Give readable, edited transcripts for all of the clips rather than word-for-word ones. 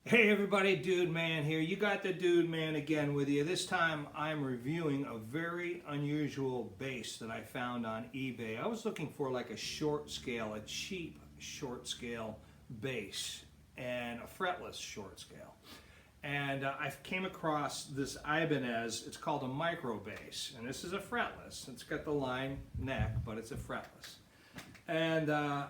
Hey everybody, Dudeman here. You got the Dudeman again with you. This time I'm reviewing a very unusual bass that I found on eBay. I was looking for like a short scale, a cheap short scale bass and a fretless short scale. And I came across this Ibanez, it's called a micro bass. And this is a fretless. It's got the line neck, but it's a fretless. And I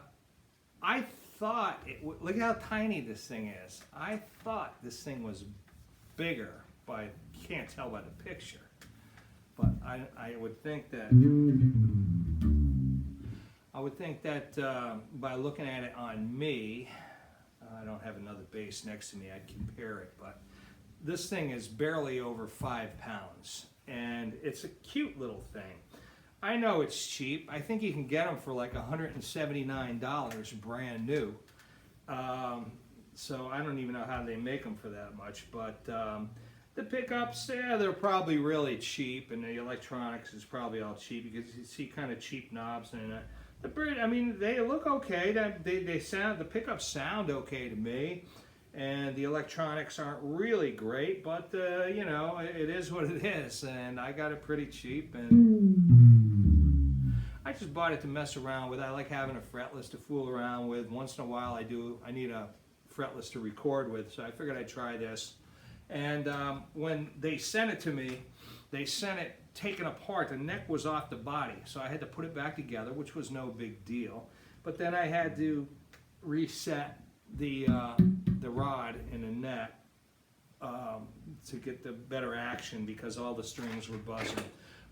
thought, look how tiny this thing is. I thought this thing was bigger, but you can't tell by the picture. But I would think that, by looking at it on me, I don't have another bass next to me, I'd compare it, but this thing is barely over 5 pounds, and it's a cute little thing. I know it's cheap. I think you can get them for like $179 brand new. So I don't even know how they make them for that much. But the pickups, yeah, they're probably really cheap, and the electronics is probably all cheap because you see kind of cheap knobs. And the bridge, I mean, they look okay. They sound, the pickups sound okay to me. And the electronics aren't really great, but you know, it is what it is. And I got it pretty cheap, and I just bought it to mess around with. I like having a fretless to fool around with. Once in a while I need a fretless to record with, so I figured I'd try this. And when they sent it to me, they sent it taken apart. The neck was off the body, so I had to put it back together, which was no big deal. But then I had to reset the rod in the neck to get the better action because all the strings were buzzing.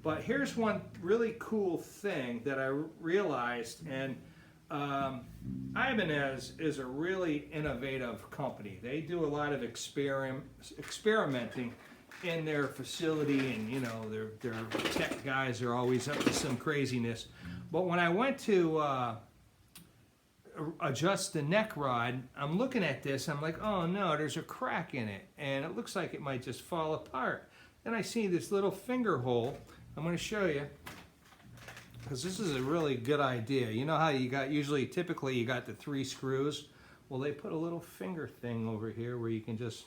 But here's one really cool thing that I realized, and Ibanez is a really innovative company. They do a lot of experimenting in their facility, and you know, their tech guys are always up to some craziness. But when I went to adjust the neck rod, I'm looking at this, I'm like, oh no, there's a crack in it, and it looks like it might just fall apart. Then I see this little finger hole. I'm going to show you, because this is a really good idea. You know how you got, typically you got the 3 screws? Well, they put a little finger thing over here where you can just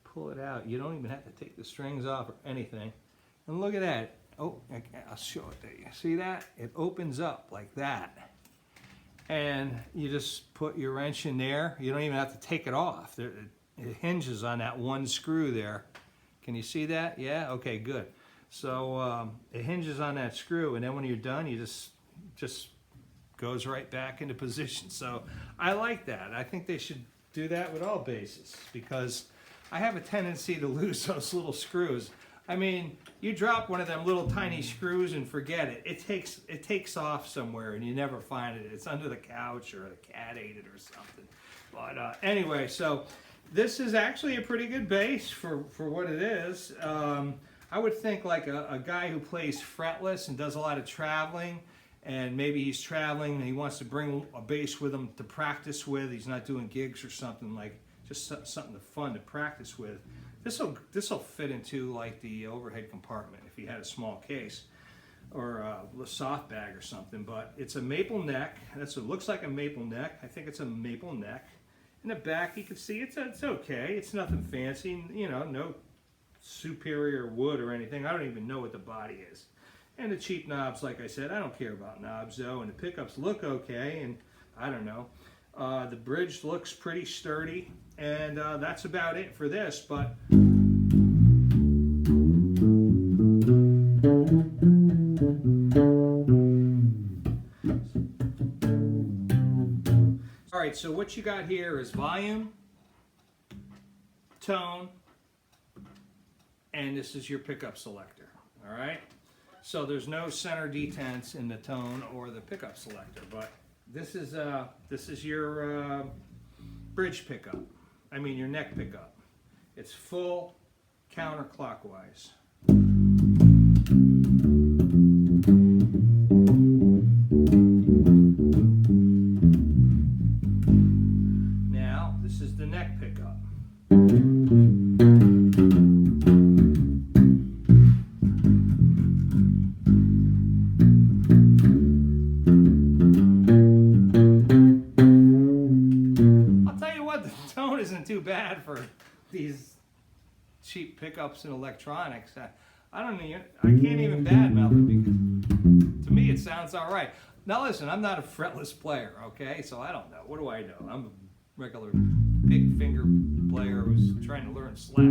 pull it out. You don't even have to take the strings off or anything. And look at that. Oh, I'll show it to you. See that? It opens up like that. And you just put your wrench in there. You don't even have to take it off. It hinges on that 1 screw there. Can you see that? Yeah? Okay, good. So it hinges on that screw, and then when you're done, you just goes right back into position. So I like that. I think they should do that with all basses, because I have a tendency to lose those little screws. I mean, you drop one of them little tiny screws and forget it. It takes off somewhere, and you never find it. It's under the couch, or a cat ate it or something. But anyway, so this is actually a pretty good bass for what it is. I would think like a guy who plays fretless and does a lot of traveling, and maybe he's traveling and he wants to bring a bass with him to practice with. He's not doing gigs or something, like just something fun to practice with. This'll fit into like the overhead compartment if you had a small case, or a soft bag or something. But it's a maple neck. It looks like a maple neck. I think it's a maple neck. In the back you can see it's okay. It's nothing fancy. You know, no superior wood or anything. I don't even know what the body is. And the cheap knobs, like I said, I don't care about knobs though. And the pickups look okay, and I don't know. The bridge looks pretty sturdy, and that's about it for this. But all right, so what you got here is volume, tone, and this is your pickup selector. All right, so there's no center detents in the tone or the pickup selector, but this is your bridge pickup. I mean your neck pickup. It's full counterclockwise. Now this is the neck pickup. Tone isn't too bad for these cheap pickups and electronics. I can't even badmouth it because to me it sounds all right. Now listen, I'm not a fretless player, okay? So I don't know. What do I know? I'm a regular big finger player who's trying to learn slap.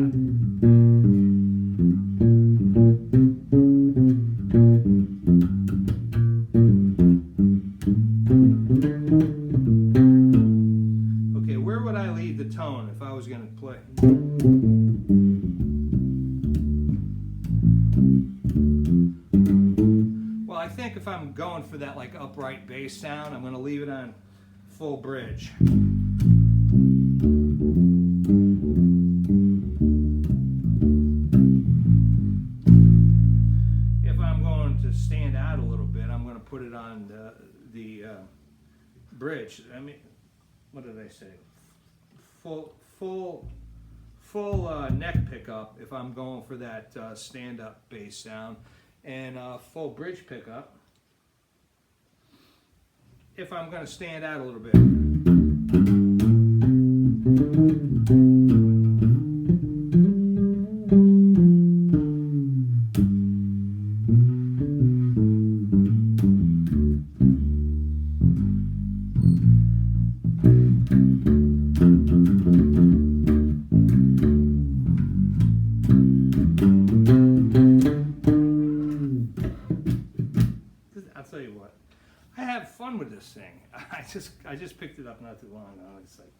Okay, where would I leave the tone if I was going to play? Well, I think if I'm going for that like upright bass sound, I'm going to leave it on full bridge. If I'm going to stand out a little bit, I'm going to put it on the bridge. I mean, what did I say? Full neck pickup if I'm going for that stand-up bass sound, and full bridge pickup if I'm going to stand out a little bit. I'll tell you what, I have fun with this thing. I just picked it up not too long ago. It's like,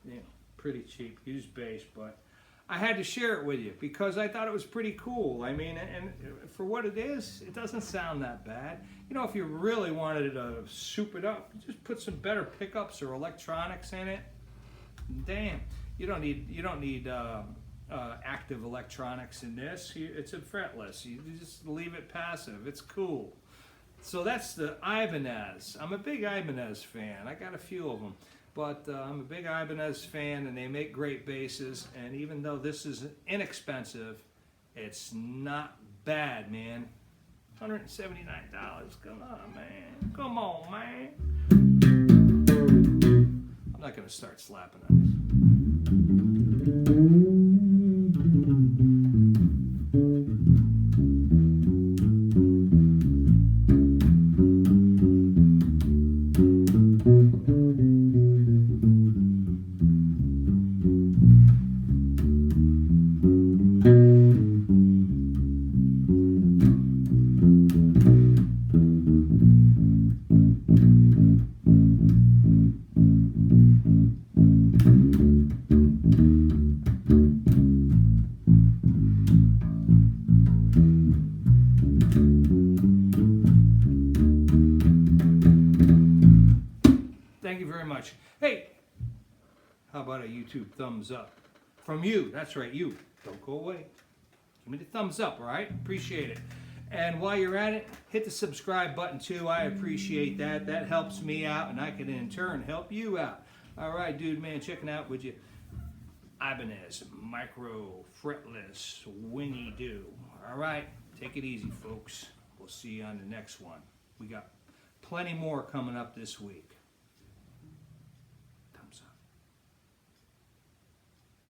you know, pretty cheap, used bass, but I had to share it with you because I thought it was pretty cool. I mean, and for what it is, it doesn't sound that bad. You know, if you really wanted to soup it up, just put some better pickups or electronics in it. Damn, you don't need active electronics in this. It's a fretless. You just leave it passive. It's cool. So that's the Ibanez. I'm a big Ibanez fan. I got a few of them. But I'm a big Ibanez fan, and they make great basses. And even though this is inexpensive, it's not bad, man. $179. Come on, man. Come on, man. I'm not going to start slapping on this. Thank you very much. Hey, how about a YouTube thumbs up? From you, that's right, you. Don't go away. Give me the thumbs up, all right? Appreciate it. And while you're at it, hit the subscribe button too. I appreciate that. That helps me out, and I can in turn help you out. All right, Dudeman, checking out, would you? Ibanez Micro fretless wingy do. All right, take it easy, folks. We'll see you on the next one. We got plenty more coming up this week.